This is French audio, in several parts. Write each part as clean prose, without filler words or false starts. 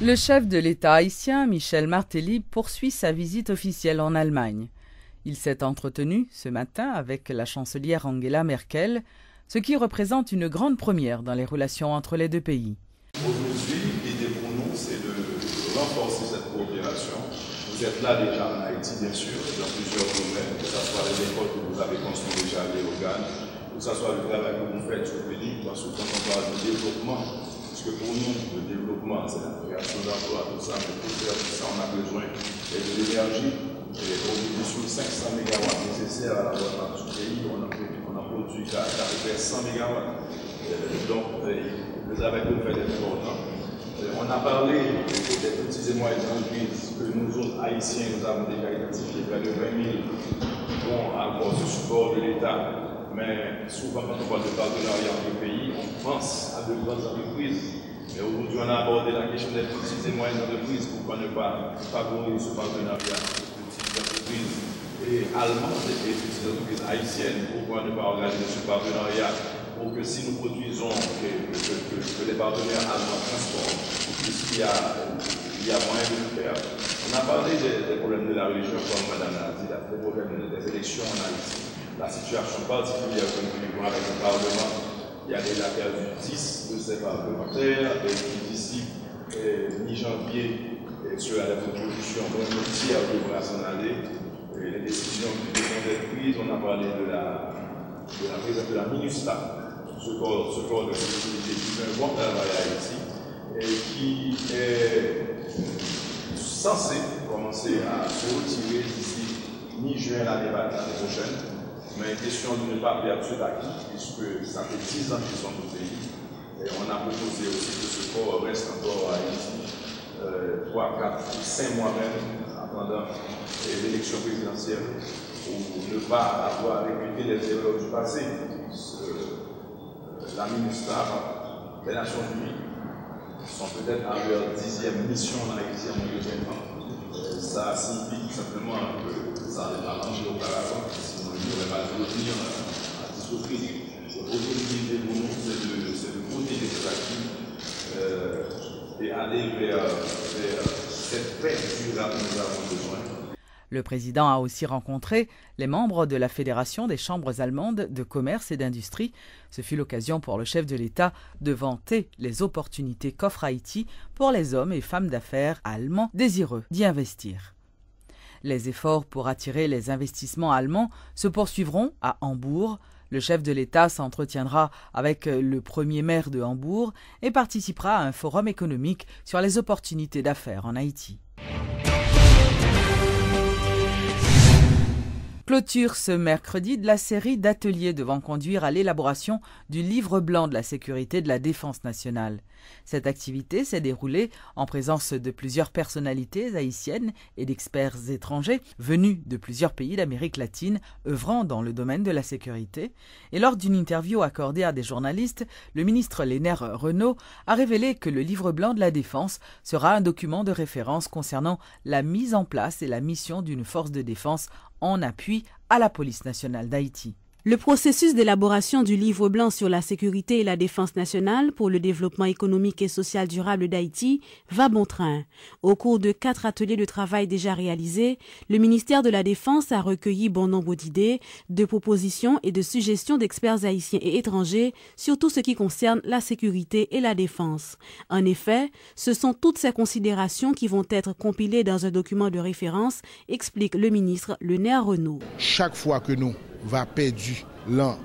Le chef de l'État haïtien, Michel Martelly, poursuit sa visite officielle en Allemagne. Il s'est entretenu ce matin avec la chancelière Angela Merkel, ce qui représente une grande première dans les relations entre les deux pays. Aujourd'hui, l'idée pour nous, c'est de renforcer cette coopération. Vous êtes là déjà en Haïti, bien sûr, dans plusieurs domaines, que ce soit les écoles que vous avez construites déjà à l'Éogane, que ce soit le travail que vous faites sur le pays, parce que quand on parle de développement, parce que pour nous, le développement, c'est la création d'emplois, tout ça, mais pour faire tout ça, on a besoin de l'énergie. Et aujourd'hui, sur les 500 MW nécessaires à la voie du pays, on a produit à peu près 100 MW. Donc, le travail que vous faites est important. On a parlé des petits et moyennes entreprises que nous autres Haïtiens, nous avons déjà identifié près de 20 000 dont encore ce support de l'État. Mais souvent, quand on parle de partenariat entre pays, on pense à de grandes entreprises. Et aujourd'hui, on a abordé la question des petites et moyennes entreprises. Pourquoi ne pas favoriser ce partenariat des petites entreprises et allemandes et des petites entreprises haïtiennes? Pourquoi ne pas organiser ce partenariat pour que si nous produisons, que les partenaires allemands transportent, puisqu'il y a moyen de le faire. On a parlé des problèmes de la religion, comme Madame l'a dit, des problèmes des élections en Haïti, la situation particulière que nous vivons avec le Parlement. Il y a déjà perdu 10 de ces parlementaires, et qui d'ici mi-janvier, sur la proposition, donc le tiers devra s'en aller. Les décisions qui devront être prises, on a parlé de la présence de la MINUSTA, ce corps de sécurité qui fait un bon travail à Haïti et qui est censé commencer à se retirer d'ici mi-juin l'année prochaine. Mais question de ne pas perdre ce acquis, puisque ça fait 10 ans qu'ils sont au pays. Et on a proposé aussi que ce corps reste encore à Haïti 3, 4, 5 mois même, pendant l'élection présidentielle, pour ne pas avoir répété les erreurs du passé. La MINUSTA, les Nations Unies, sont peut-être à leur 10e mission en Haïti en 2020. Ça signifie tout simplement que ça n'est pas marché auparavant, sinon il n'aurait pas dû revenir à discuter. Aujourd'hui, l'idée pour nous, c'est de protéger ces acquis et aller vers cette paix durable dont nous avons besoin. Le président a aussi rencontré les membres de la Fédération des chambres allemandes de commerce et d'industrie. Ce fut l'occasion pour le chef de l'État de vanter les opportunités qu'offre Haïti pour les hommes et femmes d'affaires allemands désireux d'y investir. Les efforts pour attirer les investissements allemands se poursuivront à Hambourg. Le chef de l'État s'entretiendra avec le premier maire de Hambourg et participera à un forum économique sur les opportunités d'affaires en Haïti. Clôture ce mercredi de la série d'ateliers devant conduire à l'élaboration du livre blanc de la sécurité de la défense nationale. Cette activité s'est déroulée en présence de plusieurs personnalités haïtiennes et d'experts étrangers venus de plusieurs pays d'Amérique latine œuvrant dans le domaine de la sécurité. Et lors d'une interview accordée à des journalistes, le ministre Lénaire Renaud a révélé que le livre blanc de la défense sera un document de référence concernant la mise en place et la mission d'une force de défense en appui à la police nationale d'Haïti. Le processus d'élaboration du livre blanc sur la sécurité et la défense nationale pour le développement économique et social durable d'Haïti va bon train. Au cours de 4 ateliers de travail déjà réalisés, le ministère de la Défense a recueilli bon nombre d'idées, de propositions et de suggestions d'experts haïtiens et étrangers sur tout ce qui concerne la sécurité et la défense. En effet, ce sont toutes ces considérations qui vont être compilées dans un document de référence, explique le ministre Lénaire Renaud. Chaque fois que nous va perdu l'an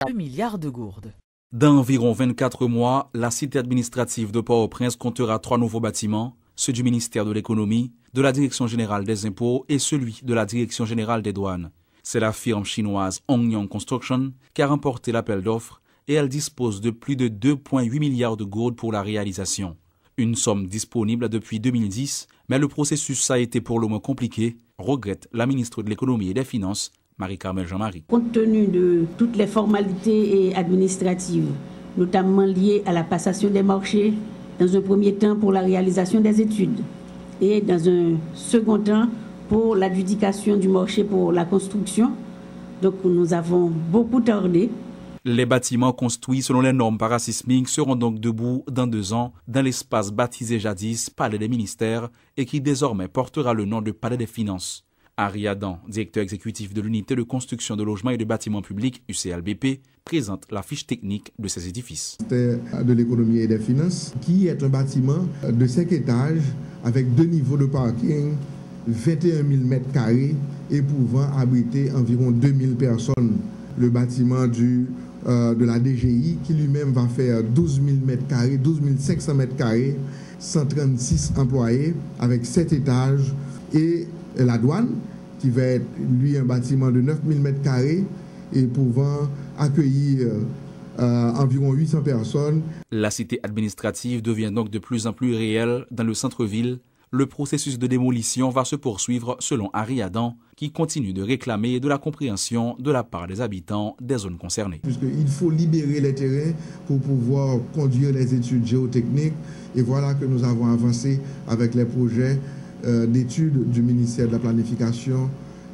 2 milliards de gourdes. Dans environ 24 mois, la cité administrative de Port-au-Prince comptera 3 nouveaux bâtiments, ceux du ministère de l'économie, de la direction générale des impôts et celui de la direction générale des douanes. C'est la firme chinoise Hongyang Construction qui a remporté l'appel d'offres et elle dispose de plus de 2,8 milliards de gourdes pour la réalisation. Une somme disponible depuis 2010, mais le processus a été pour le moins compliqué, regrette la ministre de l'économie et des finances, Marie-Carmel Jean-Marie. Compte tenu de toutes les formalités administratives, notamment liées à la passation des marchés, dans un premier temps pour la réalisation des études et dans un second temps pour l'adjudication du marché pour la construction, donc nous avons beaucoup tardé. Les bâtiments construits selon les normes parasismiques seront donc debout dans 2 ans dans l'espace baptisé jadis Palais des ministères et qui désormais portera le nom de Palais des finances. Henri Adam, directeur exécutif de l'unité de construction de logements et de bâtiments publics UCLBP, présente la fiche technique de ces édifices. De l'économie et des finances, qui est un bâtiment de 5 étages avec 2 niveaux de parking, 21 000 m² et pouvant abriter environ 2000 personnes. Le bâtiment de la DGI qui lui-même va faire 12 000 m², 12 500 m², 136 employés avec 7 étages et la douane qui va être lui un bâtiment de 9 000 m² et pouvant accueillir environ 800 personnes. La cité administrative devient donc de plus en plus réelle dans le centre-ville. Le processus de démolition va se poursuivre selon Henri Adam, qui continue de réclamer de la compréhension de la part des habitants des zones concernées. Puisqu'il faut libérer les terrains pour pouvoir conduire les études géotechniques. Et voilà que nous avons avancé avec les projets d'études du ministère de la Planification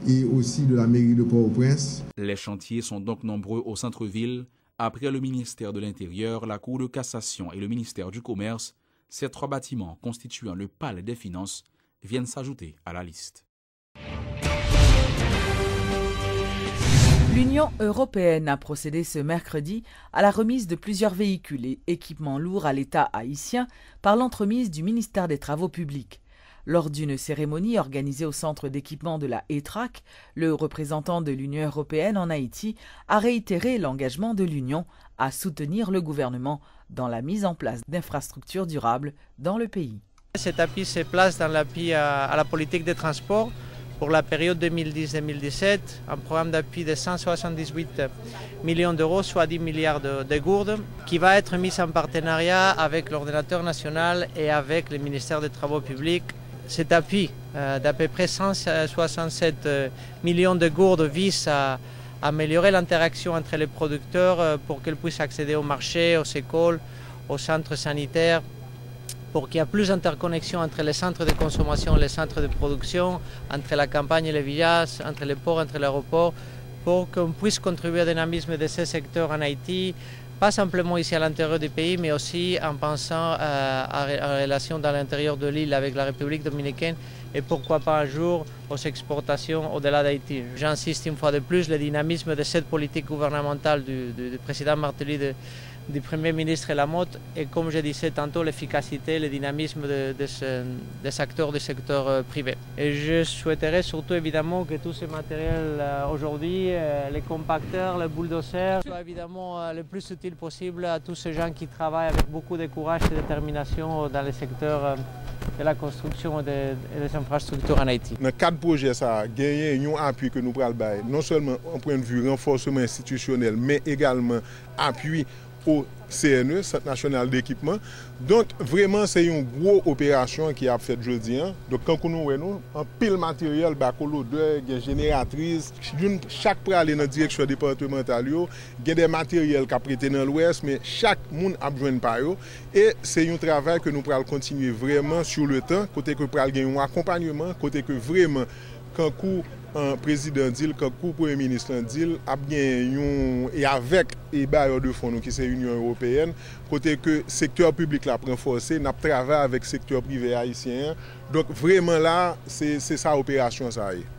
et aussi de la mairie de Port-au-Prince. Les chantiers sont donc nombreux au centre-ville. Après le ministère de l'Intérieur, la Cour de cassation et le ministère du Commerce, ces 3 bâtiments constituant le Palais des finances viennent s'ajouter à la liste. L'Union européenne a procédé ce mercredi à la remise de plusieurs véhicules et équipements lourds à l'État haïtien par l'entremise du ministère des Travaux publics. Lors d'une cérémonie organisée au centre d'équipement de la ETRAC, le représentant de l'Union européenne en Haïti a réitéré l'engagement de l'Union à soutenir le gouvernement dans la mise en place d'infrastructures durables dans le pays. Cet appui se place dans l'appui à la politique des transports pour la période 2010-2017, un programme d'appui de 178 millions d'euros, soit 10 milliards de gourdes, qui va être mis en partenariat avec l'ordonnateur national et avec le ministère des Travaux publics. Cet appui d'à peu près 167 millions de gourdes vise à améliorer l'interaction entre les producteurs pour qu'ils puissent accéder au marché, aux écoles, aux centres sanitaires, pour qu'il y ait plus d'interconnexion entre les centres de consommation et les centres de production, entre la campagne et les villages, entre les ports, entre l'aéroport, pour qu'on puisse contribuer au dynamisme de ces secteurs en Haïti, pas simplement ici à l'intérieur du pays, mais aussi en pensant à la relation dans l'intérieur de l'île avec la République dominicaine et pourquoi pas un jour aux exportations au-delà d'Haïti. J'insiste une fois de plus, le dynamisme de cette politique gouvernementale du président Martelly, du Premier ministre Lamotte et comme je disais tantôt, l'efficacité, le dynamisme des acteurs du secteur privé. Et je souhaiterais surtout évidemment que tous ces matériels aujourd'hui, les compacteurs, les bulldozers, soient évidemment le plus utile possible à tous ces gens qui travaillent avec beaucoup de courage et de détermination dans le secteur de la construction et des infrastructures en Haïti. Dans 4 projets, ça a gagné un appui que nous prenons non seulement en point de vue renforcement institutionnel, mais également appui au CNE, Centre national d'équipement. Donc vraiment c'est une grosse opération qui a fait aujourd'hui. Donc quand nous voyons un pile matériel, l'odeur, des génératrices, chaque pour aller dans la direction départementale, il y a des matériels qui prêté dans l'ouest, mais chaque monde a besoin de par eux. Et c'est un travail que nous pourrons continuer vraiment sur le temps, côté que nous pourrons gagner un accompagnement, côté que vraiment quand un président dit, quand le premier ministre dit, et avec les bailleurs de fonds qui c'est l'Union européenne, côté que le secteur public l'a renforcé, nous travaillons avec le secteur privé haïtien. Donc vraiment là, c'est ça l'opération ça y est.